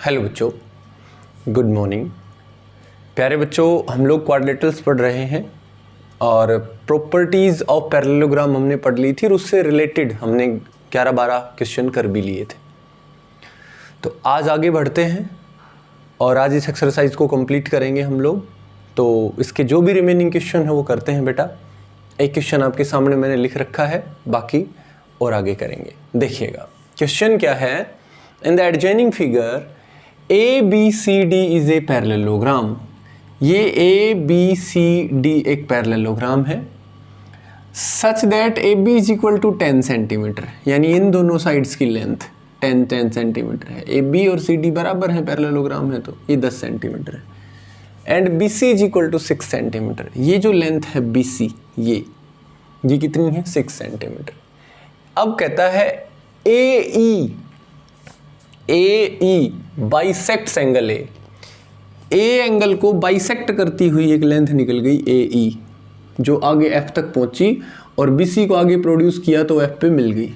Hello बच्चों, good morning. प्यारे बच्चों, हम लोग क्वाड्रिलेटरल्स पढ़ रहे हैं और प्रॉपर्टीज़ ऑफ पैरेललोग्राम हमने पढ़ ली थी और उससे रिलेटेड हमने 11-12 क्वेश्चन कर भी लिए थे। तो आज आगे बढ़ते हैं और आज इस एक्सरसाइज को कंप्लीट करेंगे हम लोग। तो इसके जो भी रिमेनिंग क्वेश्चन है वो करते हैं बेटा। एक क्वेश्चन आपके सामने मैंने लिख रखा है, बाकी और आगे करेंगे। देखिएगा क्वेश्चन क्या है। In the adjoining figure ABCD is a parallelogram. ये ABCD एक पैरेललोग्राम है such that AB is equal to 10 centimetre, यानी इन दोनों साइड्स की लेंथ 10 सेंटीमीटर है। AB और CD बराबर है, पैरेललोग्राम है तो ये 10 सेंटीमीटर है। And BC is equal to 6 centimetre. ये जो लेंथ है BC, ये कितनी है? 6 सेंटीमीटर। अब कहता है AE bisects angle A angle को बाइसेक्ट करती हुई एक लेंथ निकल गई AE, जो आगे F तक पहुंची और BC को आगे प्रोड्यूस किया तो F पे मिल गई।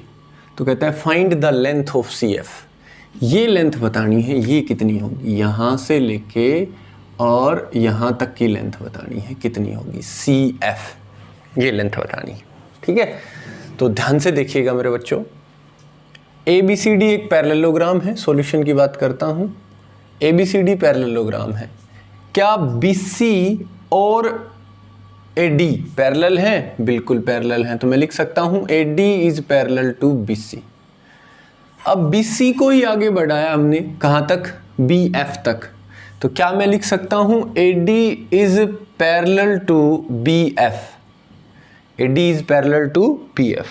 तो कहता है find the length of CF। ये लेंथ बतानी है, ये कितनी होगी, यहाँ से लेके और यहाँ तक की लेंथ बतानी है, कितनी होगी CF, ये लेंथ बतानी है। ठीक है, तो ध्यान से देखिएगा मेरे बच्चों। ABCD एक पैरेललोग्राम है। सॉल्यूशन की बात करता हूँ। ABCD पैरेललोग्राम है। क्या BC और AD पैरेलल हैं? बिल्कुल पैरेलल हैं। तो मैं लिख सकता हूँ AD is parallel to BC। अब BC को ही आगे बढ़ाया हमने, कहाँ तक? BF तक। तो क्या मैं लिख सकता हूँ AD is parallel to BF। AD is parallel to BF।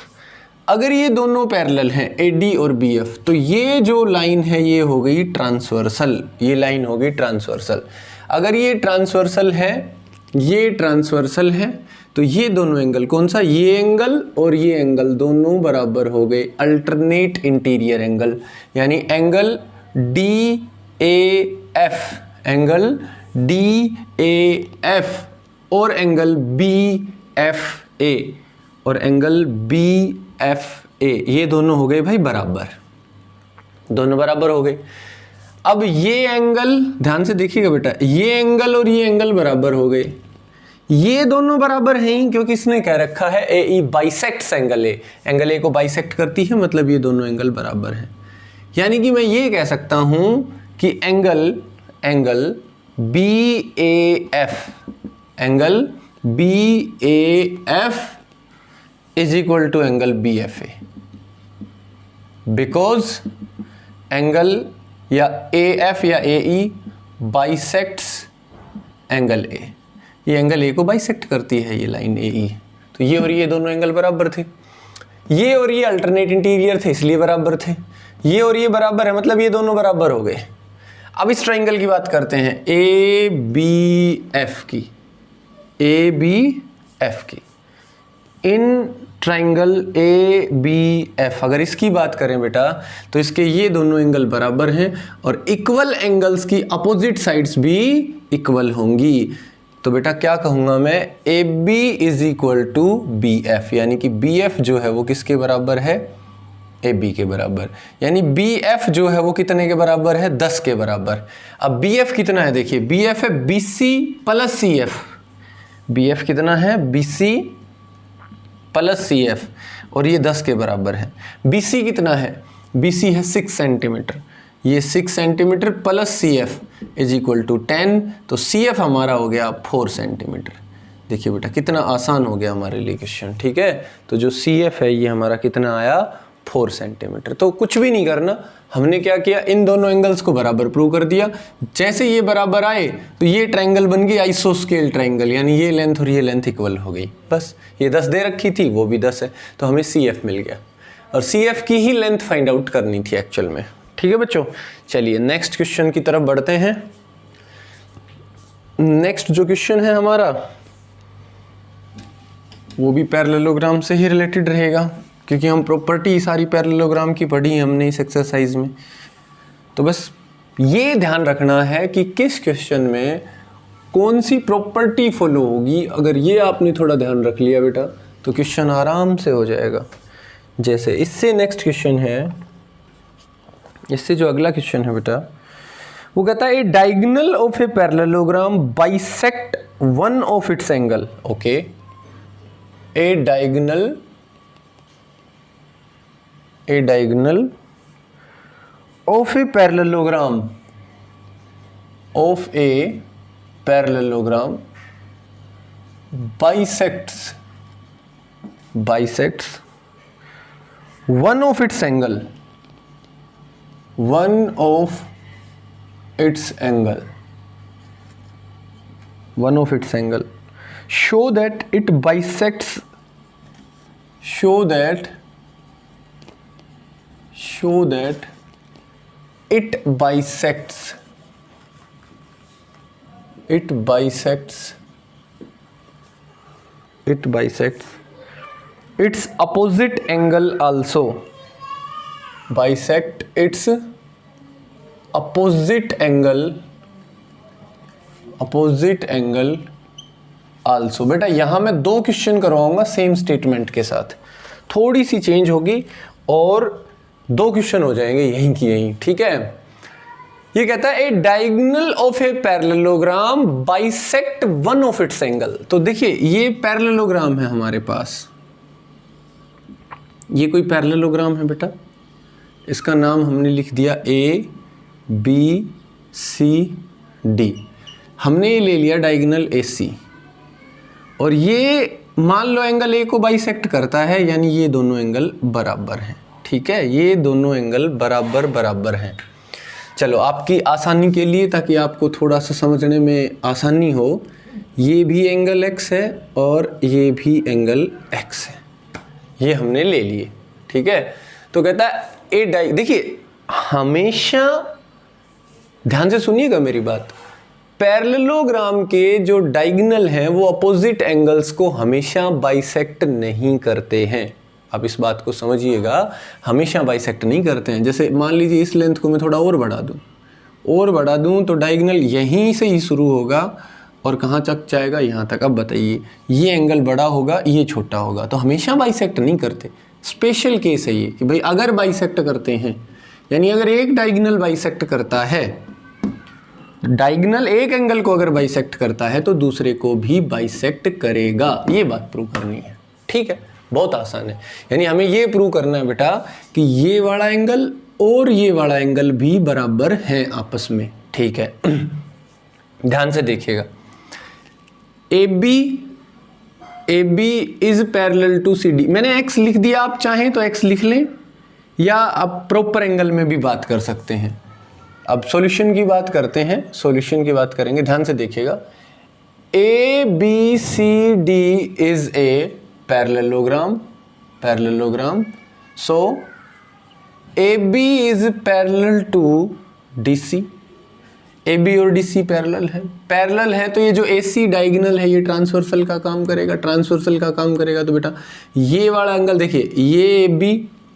अगर ये दोनों पैरेलल हैं AD और BF, तो ये जो लाइन है ये हो गई ट्रांसवर्सल। ये लाइन हो गई ट्रांसवर्सल। अगर ये ट्रांसवर्सल है, ये ट्रांसवर्सल है, तो ये दोनों एंगल कौन सा? ये एंगल और ये एंगल दोनों बराबर हो गए अल्टरनेट इंटीरियर एंगल, यानी एंगल DAF, एंगल DAF और एंगल BFA और एंगल BFA, ये दोनों हो गए भाई बराबर, दोनों बराबर हो गए। अब ये एंगल, ध्यान से देखिएगा बेटा, ये एंगल और ये एंगल बराबर हो गए। ये दोनों बराबर हैं ही, क्योंकि इसने कह रखा है AE bisects angle A। Angle A को बाइसेक्ट करती है, मतलब ये दोनों एंगल बराबर हैं। यानी कि मैं ये कह सकता हूं कि angle BAF is equal to angle BFA, because angle या AF या AE बाइसेक्ट्स एंगल A। ये एंगल A को बाइसेक्ट करती है, ये लाइन AE। तो ये और ये दोनों एंगल बराबर थे। ये और ये अल्टरनेट इंटीरियर थे, इसलिए बराबर थे। ये और ये बराबर है, मतलब ये दोनों बराबर हो गए। अब इस ट्राइंगल की बात करते हैं, ABF की। इन ट्राइंगल ABF अगर इसकी बात करें बेटा, तो इसके ये दोनों एंगल बराबर हैं और इक्वल एंगल्स की अपोजिट साइड्स भी इक्वल होंगी। तो बेटा क्या कहूँगा मैं? AB is equal to BF, यानी कि BF जो है वो किसके बराबर है? AB के बराबर। यानी BF जो है वो कितने के बराबर है? 10 के बराबर। अब BF कितना है? देखिए BF है BC प्लस CF। BF कितना है? BC प्लस CF और ये 10 के बराबर है। BC कितना है? BC है 6 सेंटीमीटर। ये 6 centimetre plus CF is equal to 10, तो CF हमारा हो गया 4 सेंटीमीटर। देखिए बेटा कितना आसान हो गया हमारे लिए क्वेश्चन। ठीक है, तो जो CF है ये हमारा कितना आया? 4 सेंटीमीटर। तो कुछ भी नहीं करना, हमने क्या किया? इन दोनों एंगल्स को बराबर प्रूव कर दिया। जैसे ये बराबर आए तो ये ट्रायंगल बन गई आइसोस्केल ट्रायंगल, यानी ये लेंथ और ये लेंथ इक्वल हो गई। बस ये 10 दे रखी थी, वो भी 10 है, तो हमें CF मिल गया। और CF की ही लेंथ फाइंड आउट करनी थी एक्चुअल में। ठीक है बच्चों, चलिए नेक्स्ट क्वेश्चन की तरफ बढ़ते हैं। नेक्स्ट जो क्वेश्चन है हमारा वो भी पैरेललोग्राम से ही रिलेटेड रहेगा, क्योंकि हम प्रॉपर्टी सारी पैरेललोग्राम की पढ़ी है हमने इस एक्सरसाइज में। तो बस ये ध्यान रखना है कि किस क्वेश्चन में कौन सी प्रॉपर्टी फॉलो होगी। अगर ये आपने थोड़ा ध्यान रख लिया बेटा तो क्वेश्चन आराम से हो जाएगा। जैसे इससे नेक्स्ट क्वेश्चन है, इससे जो अगला क्वेश्चन है बेटा वो कहता है a diagonal of a parallelogram bisect one of its angle. Okay, a diagonal of a parallelogram bisects one of its angle show that it bisects its opposite angle also. Bisect its opposite angle also. बेटा यहाँ मैं 2 question करवाऊंगा same statement के साथ, थोड़ी सी change होगी और 2 question हो जाएंगे यहीं की यहीं, ठीक है। ये कहता है a diagonal of a parallelogram bisect one of its angle. तो देखिए ये पैरेललोग्राम है हमारे पास, ये कोई पैरेललोग्राम है बेटा, इसका नाम हमने लिख दिया ए बी सी डी, हमने ये ले लिया डायगोनल ए सी, और ये मान लो एंगल ए को बाइसेक्ट करता है, यानी ये दोनों एंगल बराबर हैं, ठीक है, ये दोनों एंगल बराबर हैं। चलो आपकी आसानी के लिए, ताकि आपको थोड़ा सा समझने में आसानी हो, ये भी एंगल x है और ये भी एंगल x है, ये हमने ले लिए, ठीक है। तो कहता है देखिए हमेशा ध्यान से सुनिएगा मेरी बात, पैरेललोग्राम के जो डायगोनल हैं वो अपोजिट एंगल्स को हमेशा बाइसेक्ट नहीं करते हैं। आप इस बात को समझिएगा, हमेशा बाइसेक्ट नहीं करते हैं। जैसे मान लीजिए इस लेंथ को मैं थोड़ा और बढ़ा दूं तो डायगोनल यहीं से ही शुरू होगा और कहाँ तक जाएगा, यहाँ तक। अब बताइए ये एंगल बड़ा होगा, ये छोटा होगा, तो हमेशा बाइसेक्ट नहीं करते। स्पेशल केस है ये कि भाई अगर बाइसेक्ट करते हैं, यानी अगर एक डायगोनल बाइसेक्ट करता है, डायगोनल एक एंगल को अगर बाइसेक्ट करता है तो दूसरे को भी बाइसेक्ट करेगा, ये बात प्रूव करनी है, ठीक है। बहुत आसान है, यानी हमें ये प्रूव करना है बेटा कि ये वाला एंगल और ये वाला एंगल भी बराबर हैं आपस में, ठीक है। ध्यान से देखिएगा, A B is parallel to C D, मैंने x लिख दिया, आप चाहें तो x लिख लें, या आप प्रॉपर एंगल में भी बात कर सकते हैं। अब सॉल्यूशन की बात करते हैं, सॉल्यूशन की बात करेंगे, ध्यान से देखिएगा। A B C D is a parallelogram, so AB is parallel to DC, AB और DC पैरेलल है, तो ये जो AC डायगोनल है ये ट्रांसवर्सल का काम करेगा, तो बेटा ये वाला एंगल देखिए, ये AB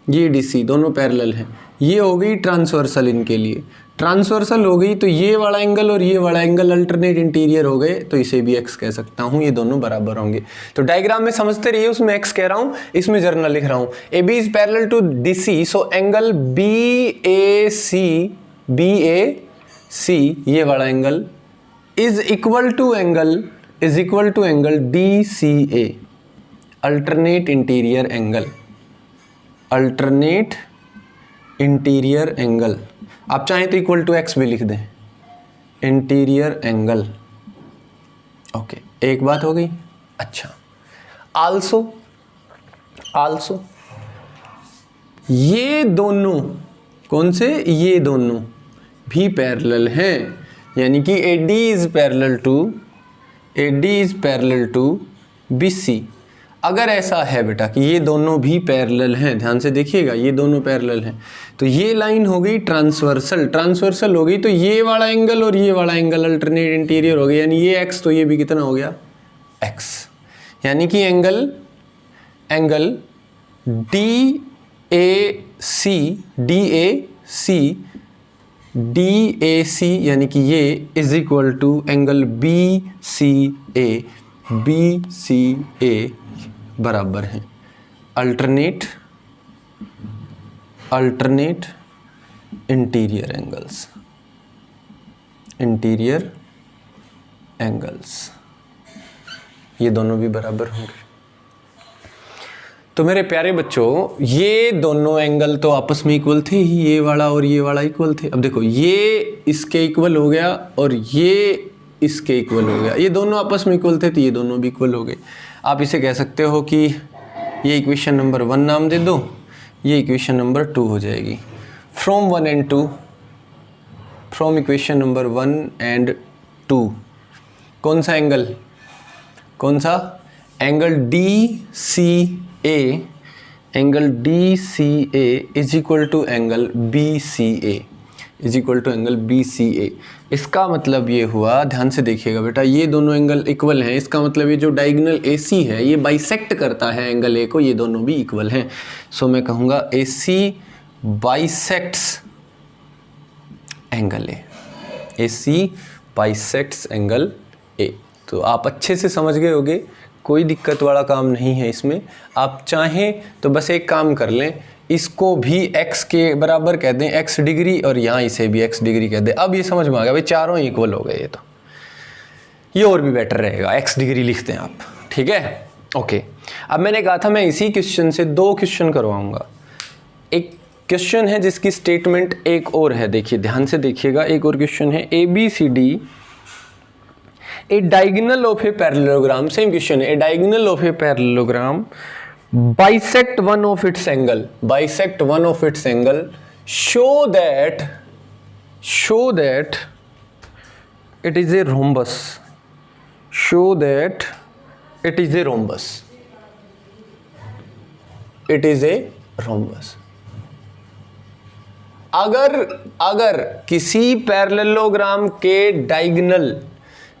ये DC दोनों पैरेलल हैं, ये हो गई ट्रांसवर्सल, इनके लिए ट्रांसवर्सल हो गई, तो ये वाला एंगल और ये वाला एंगल अल्टरनेट इंटीरियर हो गए, तो इसे भी x कह सकता हूँ, ये दोनों बराबर होंगे। तो डायग्राम में समझते रहिए, उसमें x कह रहा हूँ, इसमें जर्नल लिख रहा हूँ। AB is parallel to DC, so angle BAC ये वाला angle is equal to angle DCA, alternate interior angle. आप चाहें तो इक्वल टू x भी लिख दें, इंटीरियर एंगल। ओके, एक बात हो गई। अच्छा, आल्सो ये दोनों, कौन से, ये दोनों भी पैरेलल हैं, यानी कि AD is parallel to BC। अगर ऐसा है बेटा कि ये दोनों भी पैरेलल हैं, ध्यान से देखिएगा, ये दोनों पैरेलल हैं, तो ये लाइन हो गई ट्रांसवर्सल हो गई, तो ये वाला एंगल और ये वाला एंगल अल्टरनेट इंटीरियर हो गया, यानी ये x, तो ये भी कितना हो गया x, यानी कि एंगल DAC यानी कि ये is equal to angle BCA बराबर है alternate interior angles. Interior angles, ये दोनों भी बराबर होंगे। तो मेरे प्यारे बच्चों, ये दोनों एंगल तो आपस में इक्वल थे ही, ये वाला और ये वाला इक्वल थे। अब देखो, ये इसके इक्वल हो गया और ये इसके इक्वल हो गया, ये दोनों आपस में इक्वल थे तो ये दोनों भी इक्वल हो गए। आप इसे कह सकते हो कि ये इक्वेशन नंबर 1 नाम दे दो, ये इक्वेशन नंबर 2 हो जाएगी। From 1 and 2, from equation number 1 and 2, कौन सा एंगल, कौन सा angle DCA, angle DCA is equal to angle BCA, is equal to angle BCA। इसका मतलब ये हुआ, ध्यान से देखिएगा बेटा, ये दोनों एंगल इक्वल हैं, इसका मतलब ये जो डायगोनल AC है ये बाइसेक्ट करता है एंगल A को, ये दोनों भी इक्वल हैं। सो मैं कहूँगा AC bisects angle A, AC bisects angle A। तो आप अच्छे से समझ गए होंगे, कोई दिक्कत वाला काम नहीं है इसमें। आप चाहें तो बस एक काम कर लें, इसको भी x के बराबर कह दें, x डिग्री, और यहाँ इसे भी x डिग्री कह दें। अब ये समझ में आ गया भाई, चारों इक्वल हो गए, ये तो ये और भी बेटर रहेगा, x डिग्री लिखते हैं आप, ठीक है। ओके, अब मैंने कहा था मैं इसी क्वेश्चन से 2 क्वेश्चन करवाऊंगा। एक क्वेश्चन है जिसकी स्टेटमेंट एक और है, देखिए ध्यान से देखिएगा, एक और क्वेश्चन है ABCD a diagonal of a parallelogram, same question, a diagonal of a parallelogram bisect one of its angle, bisect one of its angle, show that it is a rhombus, show that it is a rhombus, it is a rhombus। अगर किसी parallelogram के diagonal,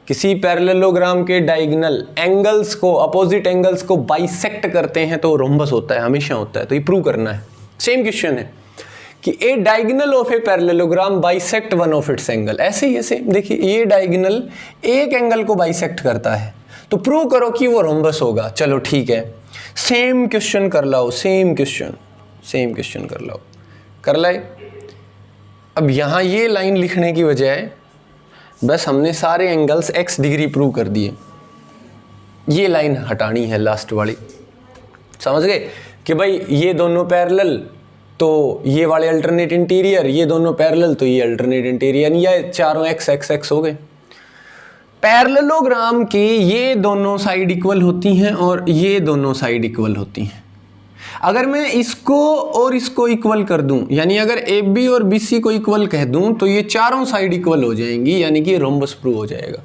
किसी parallelogram के diagonal angles को, opposite angles को bisect करते हैं तो रोम्बस होता है, हमेशा होता है। तो ये प्रूव करना है। सेम क्वेश्चन है कि a diagonal of a parallelogram bisect one of its angle, ऐसे ही ऐसे देखिए, ये डायगोनल एक एंगल को बाइसेक्ट करता है, तो प्रूव करो कि वो रोम्बस होगा। चलो ठीक है, सेम क्वेश्चन कर लाओ, सेम क्वेश्चन कर लाओ, कर लाए। अब यहाँ ये लाइन लिखने की बजाय बस हमने सारे एंगल्स x डिग्री प्रूव कर दिए, ये लाइन हटानी है लास्ट वाली। समझ गए कि भाई ये दोनों पैरेलल तो ये वाले अल्टरनेट इंटीरियर, ये दोनों पैरेलल तो ये अल्टरनेट इंटीरियर, ये चारों x हो गए। पैरेललोग्राम की ये दोनों साइड इक्वल होती हैं और ये दोनों साइड इक्वल होती हैं। अगर मैं इसको और इसको इक्वल कर दूं, यानी अगर AB और BC को इक्वल कह दूं, तो ये चारों साइड इक्वल हो जाएंगी, यानी कि रोम्बस प्रूव हो जाएगा।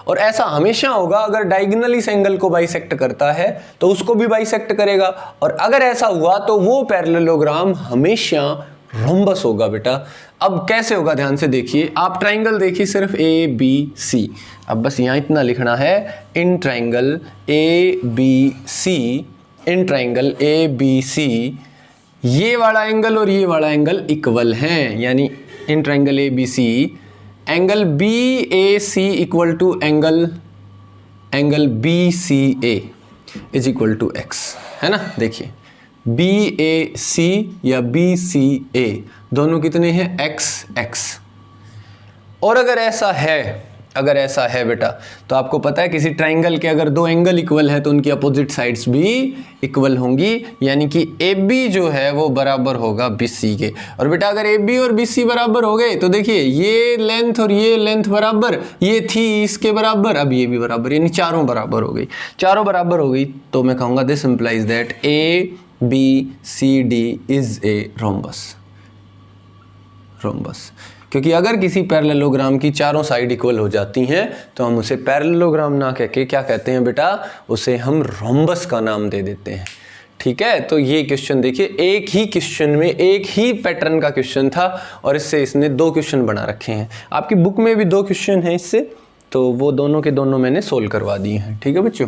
और ऐसा हमेशा होगा, अगर डायगोनल इस एंगल को बाइसेक्ट करता है तो उसको भी बाइसेक्ट करेगा, और अगर ऐसा हुआ तो वो पैरेललोग्राम हमेशा रोम्बस होगा बेटा। अब कैसे होगा, ध्यान से देखिए, आप ट्राइंगल देखिए सिर्फ ABC। अब बस यहाँ इतना लिखना है, इन ट्राइंगल ABC, इन ट्राइंगल ABC ये वाला एंगल और ये वाला एंगल इक्वल हैं, यानी in triangle ABC angle BAC equal to angle BCA is equal to x, है ना। देखिए BAC या BCA दोनों कितने हैं, x। और अगर ऐसा है बेटा, तो आपको पता है किसी ट्राइंगल के अगर 2 एंगल इक्वल है तो उनकी अपोजिट साइड्स भी इक्वल होंगी, यानी कि AB जो है वो बराबर होगा BC के। और बेटा अगर AB और BC बराबर हो गए तो देखिए ये लेंथ और ये लेंथ बराबर, ये थी इसके बराबर, अब ये भी बराबर, यानी चारों बराबर हो गई। तो मैं कहूँगा this implies that ABCD is a rhombus, क्योंकि अगर किसी पैरेललोग्राम की चारों साइड इक्वल हो जाती हैं तो हम उसे पैरेललोग्राम ना कह के क्या कहते हैं बेटा, उसे हम रोम्बस का नाम दे देते हैं। ठीक है, तो ये क्वेश्चन देखिए, एक ही क्वेश्चन में एक ही पैटर्न का क्वेश्चन था और इससे इसने 2 क्वेश्चन बना रखे हैं। आपकी बुक में भी 2 क्वेश्चन हैं इससे, तो वो दोनों के दोनों मैंने सोल्व करवा दिए हैं। ठीक है बच्चों,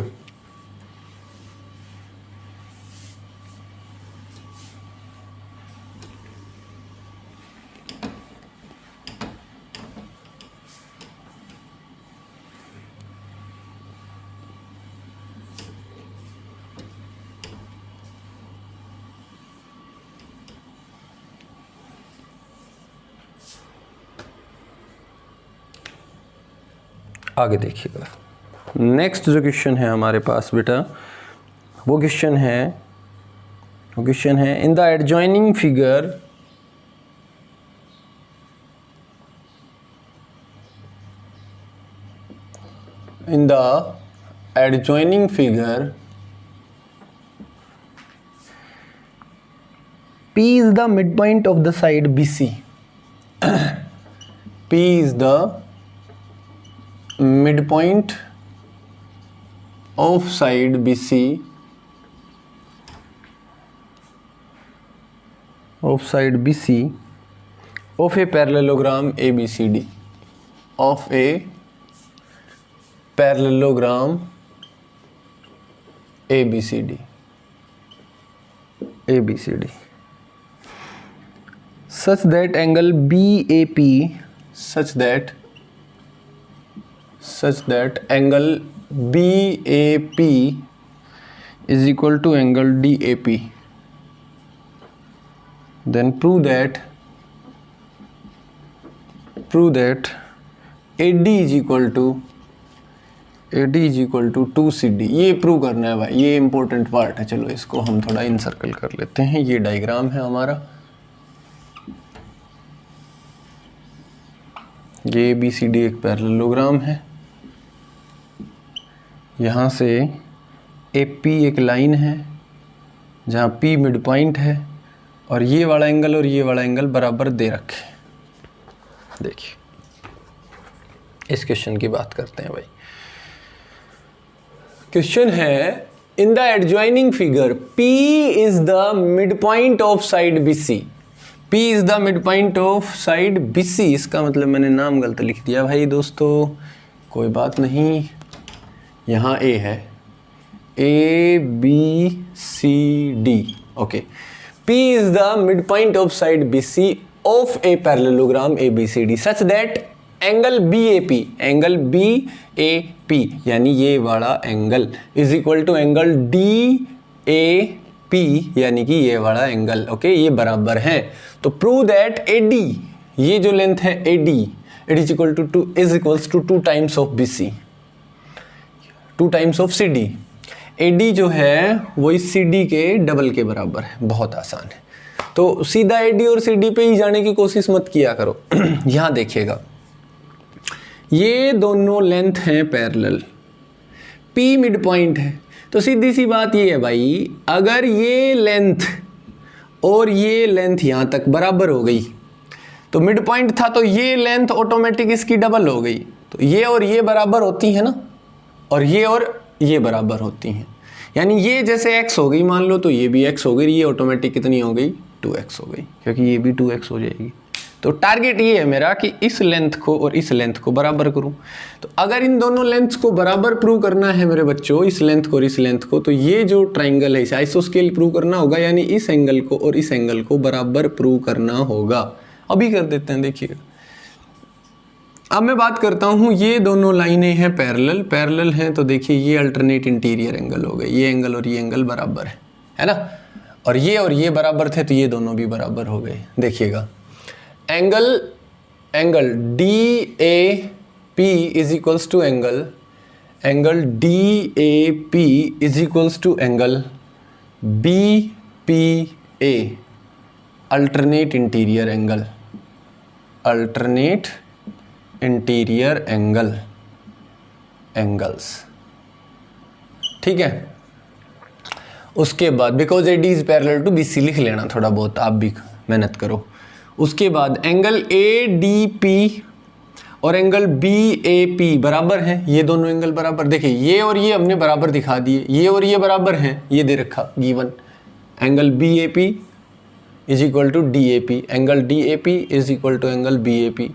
आगे देखिएगा, नेक्स्ट जो क्वेश्चन है हमारे पास बेटा, वो क्वेश्चन है in the adjoining figure P is the midpoint of the side BC. P is the midpoint of side BC of a parallelogram ABCD, of a parallelogram ABCD, such that angle BAP is equal to angle DAP. Then prove that AD is equal to 2CD. ये prove करना है भाई, ये important part है। चलो इसको हम थोड़ा इनसर्कल कर लेते हैं। ये डायग्राम है हमारा, ये ABCD एक पैरेललोग्राम है। यहाँ से AP एक लाइन है जहाँ P मिड पॉइंट है, और ये वाला एंगल बराबर दे रखे। देखिए इस क्वेश्चन की बात करते हैं भाई। क्वेश्चन है in the adjoining figure P is the mid point of side BC। P is the mid point of side BC। इसका मतलब मैंने नाम गलत लिख दिया भाई दोस्तों, कोई बात नहीं। यहाँ A है, ABCD, okay. P is the midpoint of side BC of a parallelogram ABCD such that angle BAP यानी ये वाला angle is equal to angle DAP यानी कि ये वाला एंगल, ओके, ये बराबर है। तो prove that AD, ये जो लेंथ है AD, it is equals to 2 times of BC, 2 times of CD। AD जो है वो इस CD के डबल के बराबर है, बहुत आसान है। तो सीधा AD और CD पे ही जाने की कोशिश मत किया करो। यहाँ देखिएगा, ये दोनों लेंथ हैं पैरेलल, P मिड पॉइंट है। तो सीधी सी बात ये है भाई, अगर ये लेंथ और ये लेंथ यहाँ तक बराबर हो गई तो मिड पॉइंट था, तो ये लेंथ ऑटोमेटिक इसकी डबल हो गई। तो ये और ये बराबर होती है ना, और ये बराबर होती हैं, यानी ये जैसे x हो गई मान लो, तो ये भी x हो गई, ये ऑटोमेटिक कितनी हो गई, 2x हो गई, क्योंकि ये भी 2x हो जाएगी। तो टारगेट ये है मेरा कि इस लेंथ को और इस लेंथ को बराबर करूं। तो अगर इन दोनों लेंथ्स को बराबर प्रूव करना है मेरे बच्चों, इस लेंथ को और इस लेंथ को, तो ये जो ट्राइंगल है इसे आइसोस्केल प्रूव करना होगा, यानी इस एंगल को और इस एंगल को बराबर प्रूव करना होगा। अभी कर देते हैं, देखिएगा। अब मैं बात करता हूँ, ये दोनों लाइनें हैं पैरेलल हैं, तो देखिए ये अल्टरनेट इंटीरियर एंगल हो गए, ये एंगल और ये एंगल बराबर है ना, और ये बराबर थे, तो ये दोनों भी बराबर हो गए। देखिएगा, angle DAP is equals to angle DAP is equals to angle BPA, alternate interior angles, ठीक है। उसके बाद because AD is parallel to BC लिख लेना, थोड़ा बहुत आप भी मेहनत करो। उसके बाद एंगल ADP और एंगल BAP बराबर हैं, ये दोनों एंगल बराबर। देखिए ये और ये हमने बराबर दिखा दिए, ये और ये बराबर हैं, ये दे रखा given. Angle BAP is equal to DAP, angle DAP is equal to angle BAP,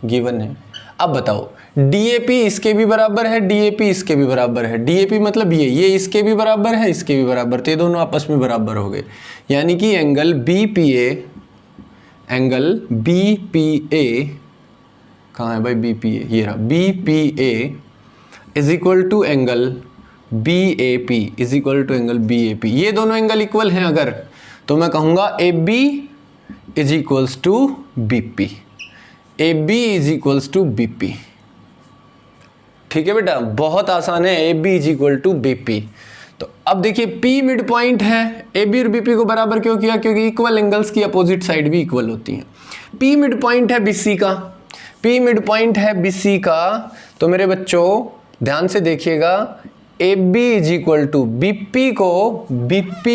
given है। अब बताओ, DAP इसके भी बराबर है, DAP इसके भी बराबर है। DAP मतलब ये इसके भी बराबर है, इसके भी बराबर, तो ये दोनों आपस में बराबर हो गए। यानी कि एंगल BPA कहाँ है भाई, BPA ये रहा, BPA is equal to angle BAP is equal to angle BAP। ये दोनों एंगल इक्वल हैं अगर, तो मैं कहूँगा AB is equals to BP, A B is equals to B P. ठीक है बेटा, बहुत आसान है, A B is equal to B P. तो अब देखिए पी मिड पॉइंट है, ए बी और बी पी को बराबर क्यों किया, क्योंकि इक्वल एंगल्स की अपोजिट साइड भी इक्वल होती हैं। पी मिड पॉइंट है बी सी का, पी मिड पॉइंट है बी सी का, तो मेरे बच्चों ध्यान से देखिएगा, A B is equal to B P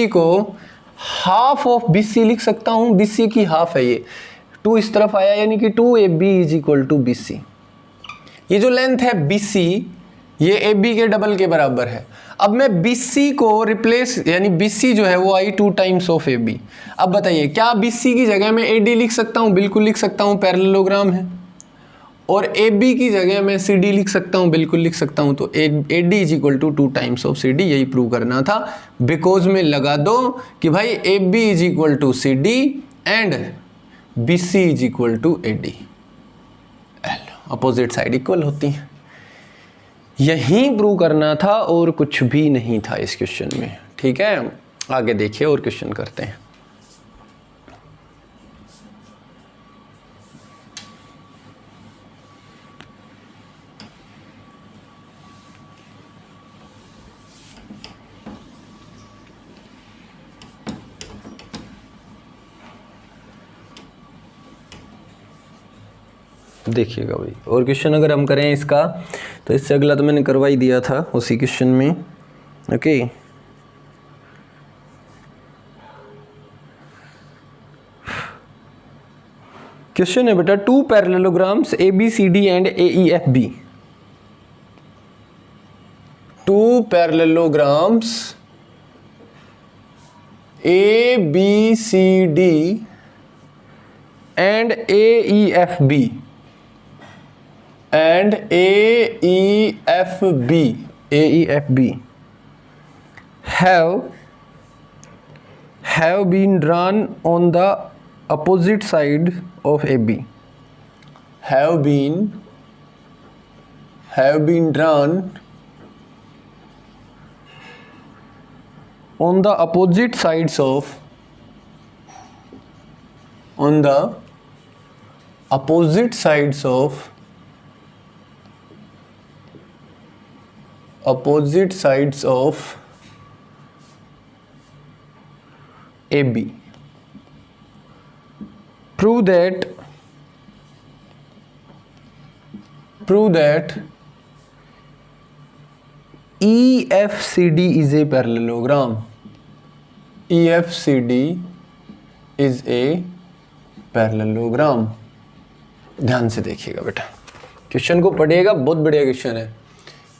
को हाफ ऑफ बी सी लिख सकता हूं, बी सी की हाफ है ये, 2 इस तरफ आया यानी कि 2 A B is equal to B C. ये जो लेंथ है बी सी ये ए बी के डबल के बराबर है। अब मैं बी सी को रिप्लेस, यानी बी सी जो है वो आई 2 टाइम्स ऑफ ए बी। अब बताइए क्या बी सी की जगह मैं ए डी लिख सकता हूँ, बिल्कुल लिख सकता हूँ, पैरेललोग्राम है। और ए बी की जगह मैं सी डी लिख सकता हूँ, बिल्कुल लिख सकता हूँ। तो A D is equal to 2 times of C D, यही प्रूव करना था। बिकॉज में लगा दो कि भाई A B is equal to C D and B C is equal to A D, opposite side equal होती हैं। यही प्रूव करना था और कुछ भी नहीं था इस क्वेश्चन में। ठीक है, आगे देखिए और क्वेश्चन करते हैं। देखिएगा भाई, और क्वेश्चन अगर हम करें इसका, तो इससे अगला तो मैंने करवा ही दिया था उसी क्वेश्चन में। ओके, क्वेश्चन है बेटा 2 parallelograms A B C D and A E F B. 2 parallelograms A B C D and A E F B and AEFB have been drawn on the opposite side of AB. Have been drawn on the opposite sides of opposite sides of AB. Prove that EFCD is a parallelogram. EFCD is a parallelogram. ध्यान से देखिएगा बेटा, question को पढ़िएगा, बहुत बढ़िया question है।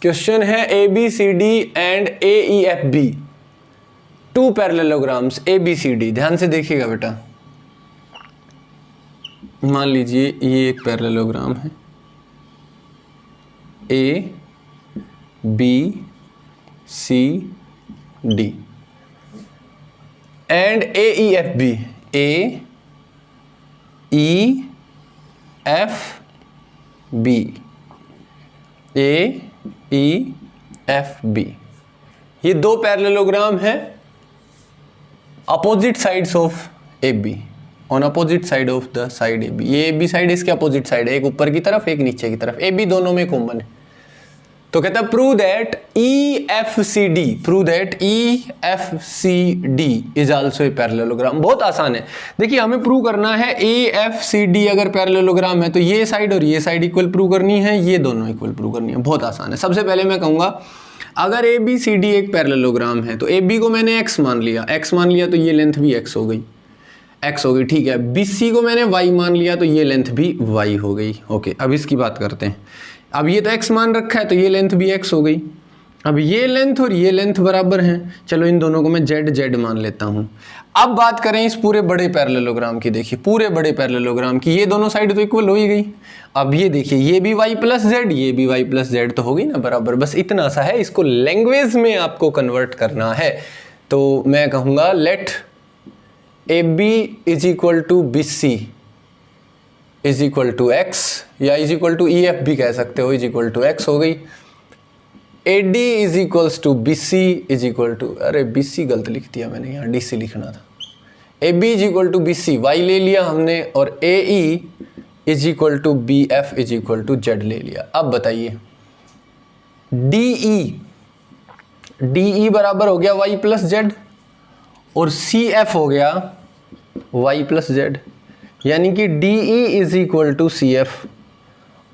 Question है A B C D and A E F B, 2 parallelograms A B C D. ध्यान से देखिएगा बेटा, मान लीजिए ये एक पैरेललोग्राम है, A B C D and A E F B, A E F B, A E F B. ये 2 पैरेललोग्राम है opposite sides of A B, on opposite side of the side A B. ये A B side इसके opposite side है, एक ऊपर की तरफ एक नीचे की तरफ, ए बी दोनों में कॉमन है। तो कहता है prove that E F C D is also a parallelogram. बहुत आसान है, देखिए हमें प्रूव करना है ए एफ सी डी अगर पैरेललोग्राम है तो ये साइड और ये साइड इक्वल प्रूव करनी है, ये दोनों इक्वल प्रूव करनी है। बहुत आसान है। सबसे पहले मैं कहूंगा अगर ए बी सी डी एक पैरेललोग्राम है तो ए बी को मैंने x मान लिया, तो ये लेंथ भी x हो गई, ठीक है। बी सी को मैंने y मान लिया तो ये लेंथ भी y हो गई। ओके, अब इसकी बात करते हैं। अब ये तो x मान रखा है तो ये लेंथ भी x हो गई। अब ये लेंथ और ये लेंथ बराबर हैं, चलो इन दोनों को मैं z मान लेता हूँ। अब बात करें इस पूरे बड़े पैरेललोग्राम की, देखिए पूरे बड़े पैरेललोग्राम की ये दोनों साइड तो इक्वल हो ही गई। अब ये देखिए ये भी y प्लस जेड, ये भी y प्लस जेड तो होगी ना बराबर। बस इतना सा है, इसको लैंग्वेज में आपको कन्वर्ट करना है। तो मैं कहूँगा let A B is equal to B C is equal to X, या is equal to E F भी कह सकते हो, इज इक्वल टू एक्स हो गई। A D is equals to B C is equal to, अरे B C गलत लिख दिया मैंने, यहाँ डी सी लिखना था। A B is equal to B C, Y ले लिया हमने, और A E is equal to B F is equal to Z ले लिया। अब बताइए डी बराबर हो गया वाई प्लस जेड और सी एफ हो गया वाई प्लस जेड, यानी कि D E is equal to C F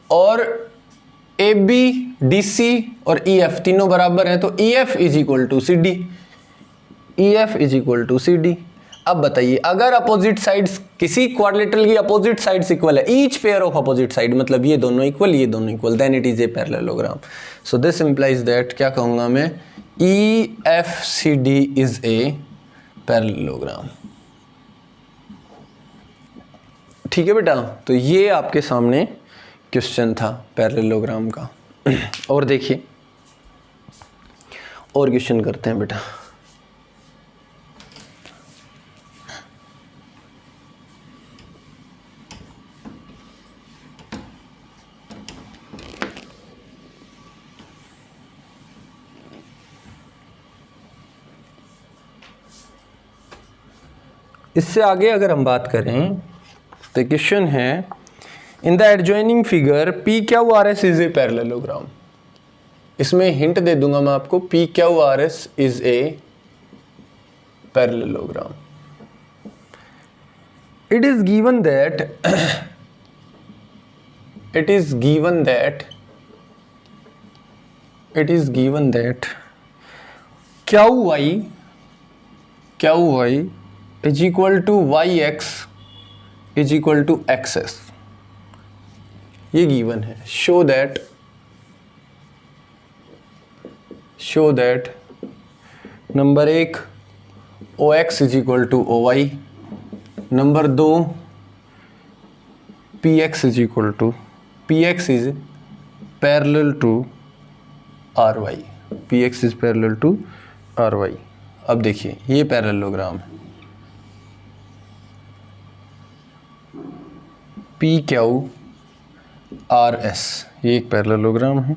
और ए बी डी सी और ई एफ तीनों बराबर हैं, तो E F is equal to C D, E F is equal to C D. अब बताइए अगर अपोजिट साइड्स किसी क्वाड्रिलेटरल की अपोजिट साइड्स इक्वल है, each pair of opposite side मतलब ये दोनों इक्वल ये दोनों equal, then it is a parallelogram. So this implies that क्या कहूँगा मैं, E F C D is a parallelogram. ठीक है बेटा, तो ये आपके सामने क्वेश्चन था पैरेललोग्राम का। और देखिए और क्वेश्चन करते हैं बेटा। इससे आगे अगर हम बात करें तो क्वेश्चन है in the adjoining figure P Q R S is a parallelogram. इसमें हिंट दे दूंगा मैं आपको, P Q R S is a parallelogram. It is given that Q Y is equal to Y X is equal to X S, ये given है। Show that number 1 O X is equal to O Y, number 2 P X is equal to P X is parallel to R Y, P X is parallel to R Y. अब देखिए ये parallelogram है, P Q R S ये एक parallelogram है,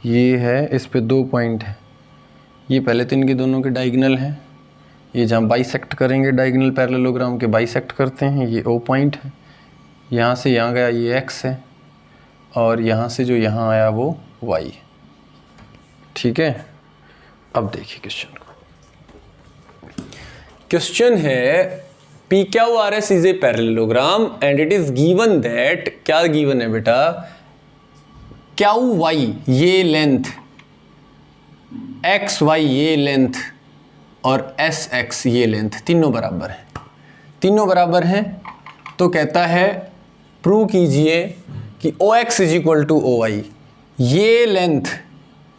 ये है, इस पे 2 पॉइंट है, ये पहले तो इनके दोनों के डायगोनल हैं, ये जहाँ बाइसेक्ट करेंगे डायगोनल पैरेललोग्राम के बाइसेक्ट करते हैं, ये ओ पॉइंट है, यहाँ से यहाँ गया ये एक्स है और यहाँ से जो यहाँ आया वो वाई। ठीक है, अब देखिए क्वेश्चन है P Q R S is a parallelogram and it is given that, क्या गिवन है बेटा, क्यू वाई ये लेंथ, एक्स वाई ये लेंथ और एस एक्स ये लेंथ तीनों बराबर हैं, तीनों बराबर हैं। तो कहता है प्रूव कीजिए कि O X is equal to O Y, ये लेंथ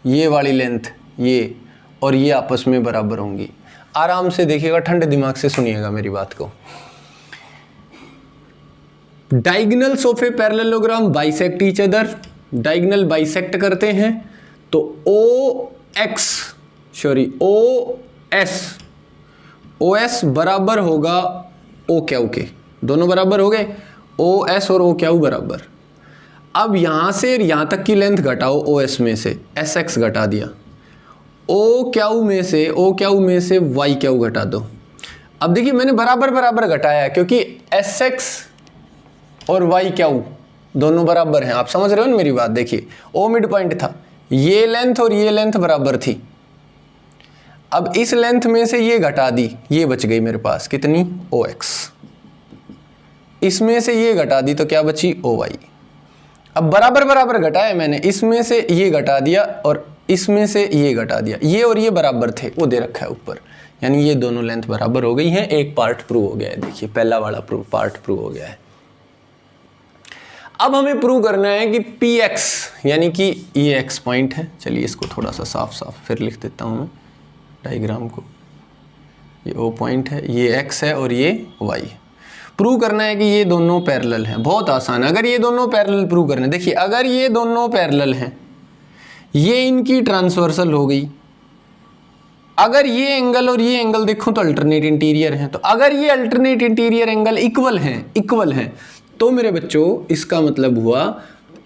ये वाली लेंथ ये और ये आपस में बराबर होंगी। आराम से देखिएगा, ठंडे दिमाग से सुनिएगा मेरी बात को। Diagonals of a parallelogram bisect each other, diagonal bisect करते हैं तो ओ एस बराबर होगा ओ क्यू के, दोनों बराबर हो गए, ओ एस और ओ क्यू बराबर। अब यहां से यहां तक की लेंथ घटाओ, ओ एस में से एस एक्स घटा दिया, ओ क्यू में से वाई क्यू घटा दो। अब देखिए मैंने बराबर बराबर घटाया है क्योंकि एस एक्स और वाई क्यू दोनों बराबर हैं, आप समझ रहे हो ना मेरी बात। देखिए ओ मिड पॉइंट था, ये लेंथ और ये लेंथ बराबर थी, अब इस लेंथ में से ये घटा दी, ये बच गई मेरे पास कितनी, ओ एक्स, इसमें से ये घटा दी तो क्या बची, ओ वाई। अब बराबर बराबर घटाया मैंने, इसमें से ये घटा दिया और इसमें से ये घटा दिया, ये और ये बराबर थे, वो दे रखा है ऊपर, यानी ये दोनों लेंथ बराबर हो गई हैं। एक पार्ट प्रूव हो गया है, देखिए पहला वाला पार्ट प्रूव हो गया है। अब हमें प्रूव करना है कि पी एक्स यानी कि ये एक्स पॉइंट है, चलिए इसको थोड़ा सा साफ फिर लिख देता हूँ मैं डायग्राम को, ये ओ पॉइंट है, ये एक्स है और ये वाई। प्रूव करना है कि ये दोनों पैरेलल हैं, बहुत आसान है। अगर ये दोनों पैरेलल प्रूव करना है, देखिए अगर ये दोनों पैरेलल हैं, ये इनकी ट्रांसवर्सल हो गई, अगर ये एंगल और ये एंगल देखो तो अल्टरनेट इंटीरियर हैं, तो अगर ये अल्टरनेट इंटीरियर एंगल इक्वल हैं तो मेरे बच्चों इसका मतलब हुआ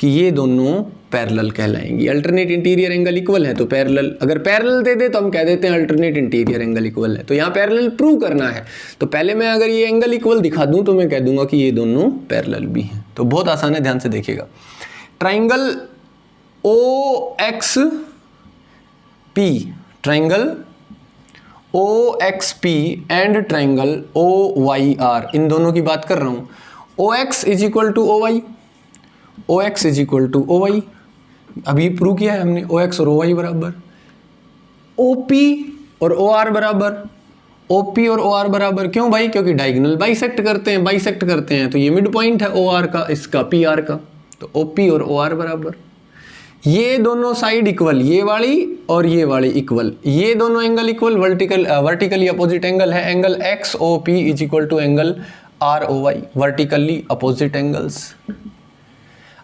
कि ये दोनों पैरेलल कहलाएंगी। अल्टरनेट इंटीरियर एंगल इक्वल है तो पैरेलल, अगर पैरेलल दे दे तो हम कह देते हैं अल्टरनेट इंटीरियर एंगल इक्वल है। तो यहाँ पैरेलल प्रूव करना है तो पहले मैं अगर ये एंगल इक्वल दिखा दूं तो मैं कह दूंगा कि ये दोनों पैरेलल भी हैं। तो बहुत आसान है, ध्यान से देखिएगा। Triangle OXP, triangle OXP and triangle OYR, इन दोनों की बात कर रहा हूं। OX is equal to OY, OX is equal to OY, अभी प्रूव किया है हमने, OX और OY बराबर। OP और OR बराबर, OP और OR बराबर, क्यों भाई? क्योंकि डायगोनल बाइसेक्ट करते हैं, बाइसेक्ट करते हैं तो ये मिड पॉइंट है OR का, इसका PR का, तो OP और OR बराबर। ये दोनों साइड इक्वल, ये वाली और ये वाली इक्वल, ये दोनों angle equal, vertically opposite angle है। Angle XOP is equal to angle ROY, vertically opposite angles.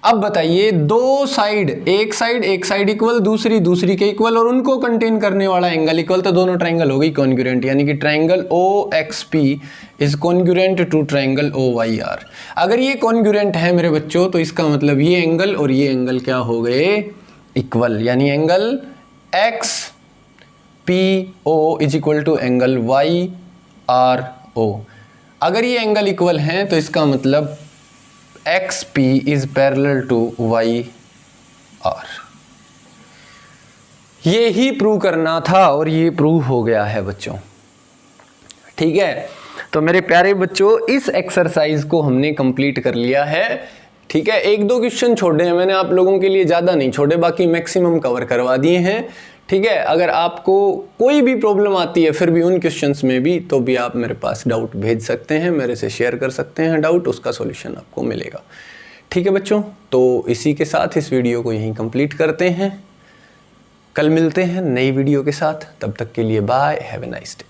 अब बताइए, दो साइड, एक साइड इक्वल, दूसरी के इक्वल और उनको कंटेन करने वाला एंगल इक्वल, तो दोनों ट्राइंगल हो गई कॉन्ग्रुएंट, यानी कि triangle OXP is congruent to triangle OYR। अगर ये कॉन्ग्रुएंट है मेरे बच्चों तो इसका मतलब ये एंगल और ये एंगल क्या हो गए? इक्वल, यानी angle XPO is equal to angle YRO। अगर ये एंगल इक्वल हैं तो इसका मतलब XP is parallel to YR। ये ही प्रूव करना था और ये प्रूव हो गया है बच्चों, ठीक है। तो मेरे प्यारे बच्चों, इस एक्सरसाइज को हमने कंप्लीट कर लिया है, ठीक है। एक दो क्वेश्चन छोड़े हैं मैंने आप लोगों के लिए, ज़्यादा नहीं छोड़े, बाकी मैक्सिमम कवर करवा दिए हैं, ठीक है। अगर आपको कोई भी प्रॉब्लम आती है फिर भी उन क्वेश्चंस में भी, तो भी आप मेरे पास डाउट भेज सकते हैं, मेरे से शेयर कर सकते हैं डाउट, उसका सॉल्यूशन आपको मिलेगा, ठीक है बच्चों। तो इसी के साथ इस वीडियो को यहीं कंप्लीट करते हैं, कल मिलते हैं नई वीडियो के साथ, तब तक के लिए bye, have a nice day.